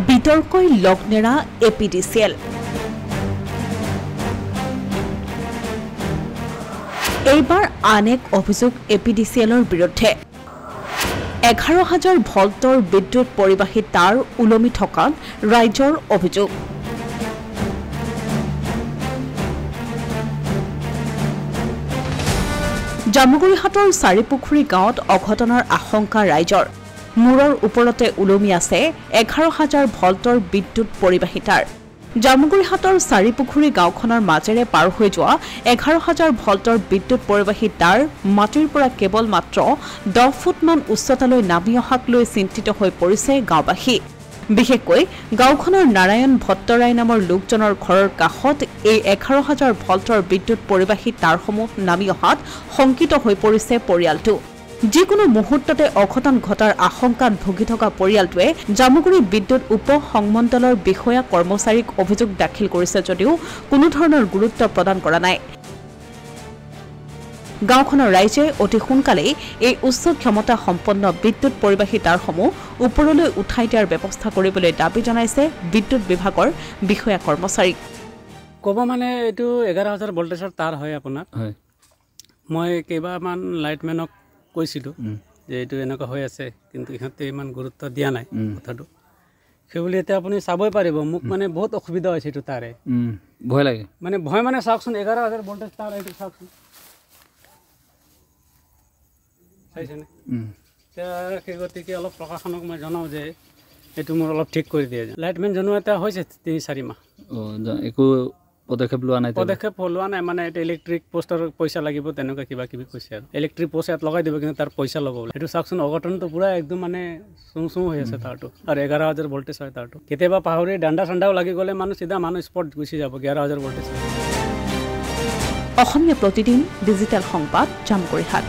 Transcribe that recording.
বিতৰ্কই লগ্নেৰা এপিডিচিএল। এইবাৰ আন এক অভিযোগ এপিডিচিএলৰ বিৰুদ্ধে। 11,000 ভল্টৰ বিদ্যুৎ পৰিবাহী তাঁৰ ওলমি থকাত ৰাইজৰ অভিযোগ। জামুগুৰিহাটৰ চাৰিপুখুৰী গাঁৱত অঘটনৰ আশংকা ৰাইজৰ। মূৰৰ ওপৰতে ওলমি আছে 11,000 ভল্টৰ বিদ্যুৎ পৰিবাহী তাঁৰ। জামুগুৰিহাটৰ চাৰিপুখুৰী গাঁওখনৰ মাজেৰে পাৰ হৈ যোৱা 11,000 ভল্টৰ বিদ্যুৎ পৰিবাহী তাঁৰ মাটিৰ পৰা কেৱল মাত্ৰ 10 ফুটমান উচ্চতালৈ নামি অহাক লৈ চিন্তিত হৈ পৰিছে গাঁওবাসী। বিশেষকৈ গাঁওখনৰ নাৰায়ণ ভট্টৰাই নামৰ লোকজনৰ ঘৰৰ কাষত এই 11,000 ভল্টৰ বিদ্যুৎ পৰিবাহী তাঁৰসমূহ নামি অহাত শংকিত হৈ পৰিছে পৰিয়ালটো। যিকোনো মুহূৰ্ততে অঘটন ঘটাৰ আশংকাত ভুগি থকা পৰিয়ালটোৱে জামুগুৰি বিদ্যুৎ উপ সংমণ্ডলৰ বিষয়া কৰ্মচাৰীক অভিযোগ দাখিল কৰিছে যদিও কোনো ধৰণৰ গুৰুত্ব প্ৰদান কৰা নাই। গাঁওখনৰ ৰাইজে অতি সোনকালেই এই উচ্চ ক্ষমতা সম্পন্ন বিদ্যুৎ পৰিবাহী তাঁৰসমূহ ওপৰলৈ উঠাই দিয়াৰ ব্যৱস্থা কৰিবলৈ দাবী জনাইছে বিদ্যুৎ বিভাগৰ বিষয়া কৰ্মচাৰীক। ক'ব মানে এইটো 11,000 ভল্টেজৰ তাঁৰ হয় আপোনাৰ। মই কেইবামান লাইটমেনক কৈছিলোঁ যে এইটো এনেকুৱা হৈ আছে, কিন্তু ইহঁতে ইমান গুৰুত্ব দিয়া নাই কথাটো। সেইবুলি এতিয়া আপুনি চাবই পাৰিব, মোক মানে বহুত অসুবিধা হৈছে এইটো তাৰে। ভয় লাগে মানে ভয় মানে চাওকচোন, 11,000 ভল্টেজ তাঁৰ এইটো চাওকচোন, চাইছেনে? এতিয়া সেই গতিকে অলপ প্ৰশাসনক মই জনাওঁ যে এইটো মোৰ অলপ ঠিক কৰি দিয়ে। লাইটমেন জনোৱা এটা হৈছে 3-4 মাহ। একো পদক্ষেপ লোৱা নাই? পদক্ষেপ লোৱা নাই মানে এইটো ইলেক্ট্ৰিক পোষ্টৰ পইচা লাগিব তেনেকুৱা কিবা কিবি কৈছে আৰু। ইলেক্ট্ৰিক পোষ্ট ইয়াত লগাই দিব, কিন্তু তাৰ পইচা ল'ব বোলে। সেইটো চাওকচোন, অঘটনটো পূৰা একদম মানে চুং হৈ আছে তাঁৰটো, আৰু 11,000 ভল্টেজ হয় তাঁৰটো। কেতিয়াবা পাহৰি ডাণ্ডা চাণ্ডাও লাগি গ'লে মানুহ স্পট গুচি যাব 11,000 ভল্টেজ। অসমীয়া প্ৰতিদিন ডিজিটেল সংবাদ, জামুগুৰিহাট।